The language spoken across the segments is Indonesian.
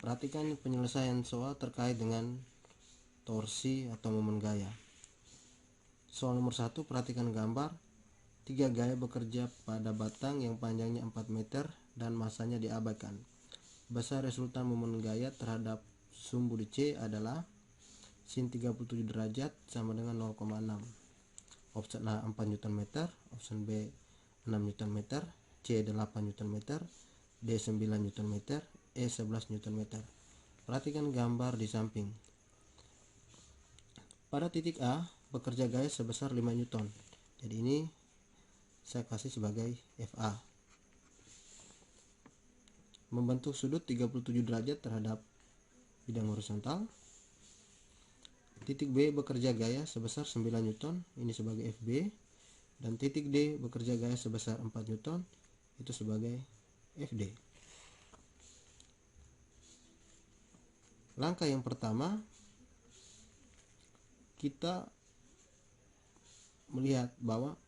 Perhatikan penyelesaian soal terkait dengan torsi atau momen gaya. Soal nomor 1, perhatikan gambar. 3 gaya bekerja pada batang yang panjangnya 4 meter dan masanya diabaikan. Besar resultan momen gaya terhadap sumbu di C adalah sin 37 derajat sama dengan 0,6. Option A 4 Nm, option B 6 Nm, C 8 Nm, D 9 Nm, E 11 Nm. Perhatikan gambar di samping. Pada titik A bekerja gaya sebesar 5 Newton. Jadi ini saya kasih sebagai FA. Membentuk sudut 37 derajat terhadap bidang horizontal. Titik B bekerja gaya sebesar 9 Newton, ini sebagai FB. Dan titik D bekerja gaya sebesar 4 Newton, itu sebagai FD. Langkah yang pertama, kita melihat bahwa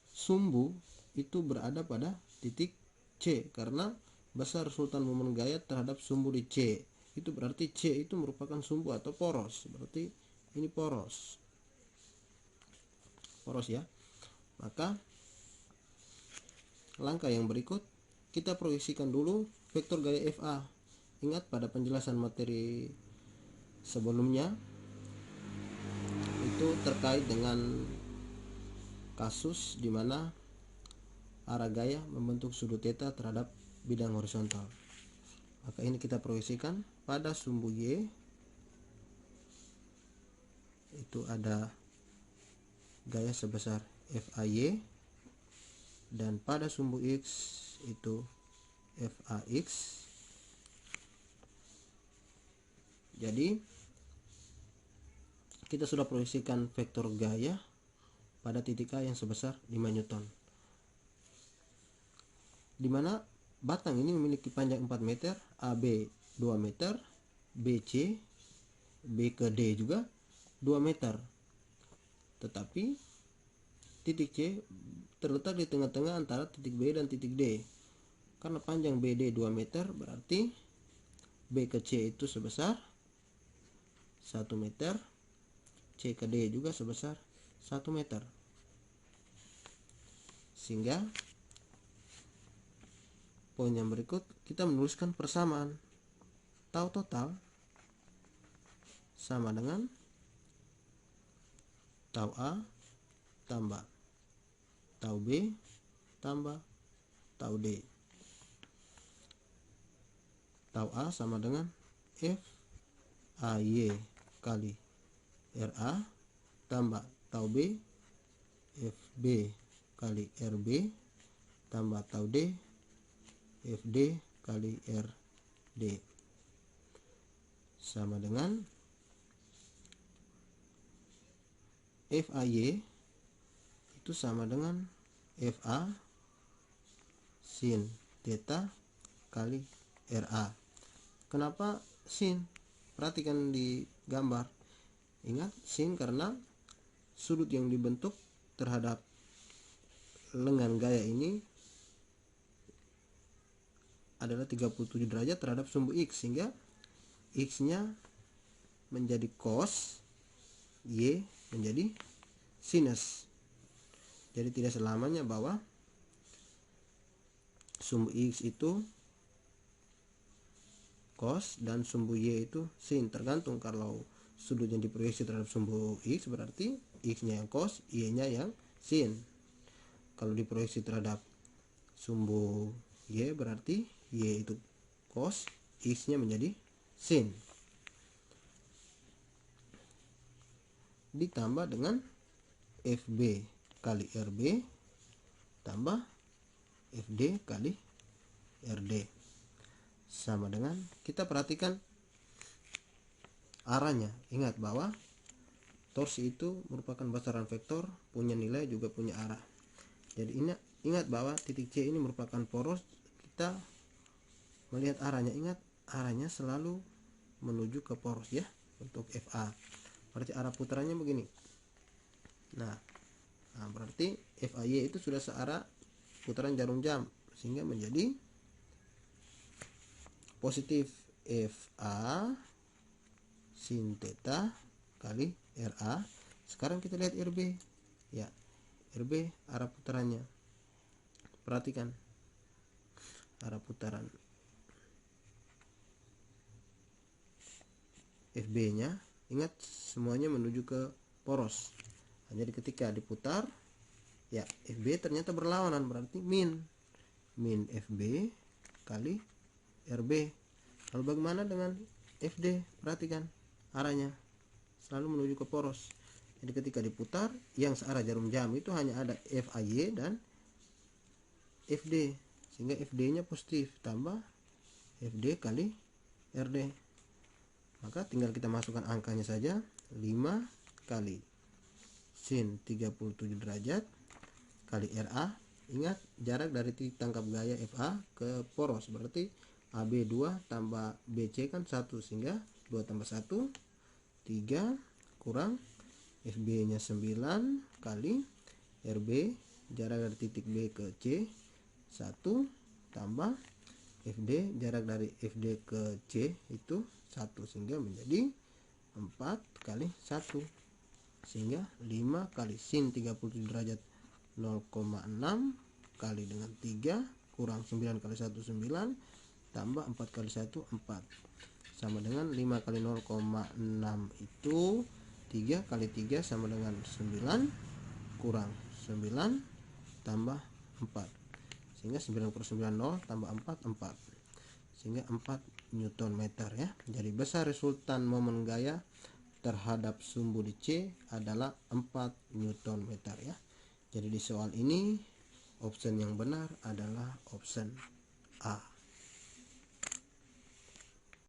sumbu itu berada pada titik C karena besar resultan momen gaya terhadap sumbu di C. Itu berarti C itu merupakan sumbu atau poros. Berarti ini poros. Poros ya. Maka langkah yang berikut, kita proyeksikan dulu vektor gaya FA. Ingat pada penjelasan materi sebelumnya itu terkait dengan kasus di mana arah gaya membentuk sudut theta terhadap bidang horizontal. Maka ini kita proyeksikan pada sumbu Y itu ada gaya sebesar FAY, dan pada sumbu X itu FAX. Jadi kita sudah proyeksikan vektor gaya pada titik A yang sebesar 5 Newton, di mana batang ini memiliki panjang 4 meter, AB 2 meter, BC, B ke D juga 2 meter. Tetapi titik C terletak di tengah-tengah antara titik B dan titik D. Karena panjang BD 2 meter, berarti B ke C itu sebesar 1 meter, C ke D juga sebesar 1 meter. Sehingga poin yang berikut kita menuliskan persamaan. Tau total sama dengan tau A tambah tau B tambah tau D. Tau A sama dengan F AY kali RA tambah tau B FB kali RB tambah tau D FD kali RD sama dengan FAY itu sama dengan FA sin theta kali RA. Kenapa sin? Perhatikan di gambar. Ingat sin karena sudut yang dibentuk terhadap lengan gaya ini adalah 37 derajat terhadap sumbu X, sehingga X nya menjadi cos, Y menjadi sinus. Jadi tidak selamanya bahwa sumbu X itu cos dan sumbu Y itu sin. Tergantung, kalau sudut yang diproyeksi terhadap sumbu X berarti X nya yang cos, Y nya yang sin. Kalau diproyeksi terhadap sumbu Y berarti Y itu cos, X nya menjadi sin. Ditambah dengan FB kali RB tambah FD kali RD sama dengan, kita perhatikan arahnya. Ingat bahwa torsi itu merupakan besaran vektor, punya nilai juga punya arah. Jadi ingat bahwa titik C ini merupakan poros. Kita melihat arahnya, ingat arahnya selalu menuju ke poros ya untuk FA. Berarti arah putarannya begini. Nah berarti FAY itu sudah searah putaran jarum jam, sehingga menjadi positif FA sin theta kali RA. Sekarang kita lihat RB. Ya, RB arah putarannya. Perhatikan arah putaran FB-nya. Ingat semuanya menuju ke poros. Nah, jadi ketika diputar, ya FB ternyata berlawanan, berarti min FB kali RB. Lalu bagaimana dengan FD? Perhatikan arahnya selalu menuju ke poros. Jadi ketika diputar yang searah jarum jam itu hanya ada FAY dan FD, sehingga FD-nya positif tambah FD kali RD. Maka tinggal kita masukkan angkanya saja, 5 kali sin 37 derajat kali RA. Ingat jarak dari titik tangkap gaya FA ke poros, berarti AB 2 tambah BC kan 1, sehingga 2 tambah 1 3 kurang FB nya 9 kali RB jarak dari titik B ke C 1 tambah FD jarak dari FD ke C itu 1, sehingga menjadi 4 kali 1, sehingga 5 kali sin 37 derajat 0,6 kali dengan 3 kurang 9 kali 1 9 tambah 4 kali 1 4 sama dengan 5 kali 0,6 itu 3 kali 3 sama dengan 9 kurang 9 tambah 4, sehingga 9 kurang 9 0 tambah 4 4, sehingga 4 Newton meter ya. Jadi besar resultan momen gaya terhadap sumbu di C adalah 4 Newton meter ya. Jadi di soal ini option yang benar adalah option A.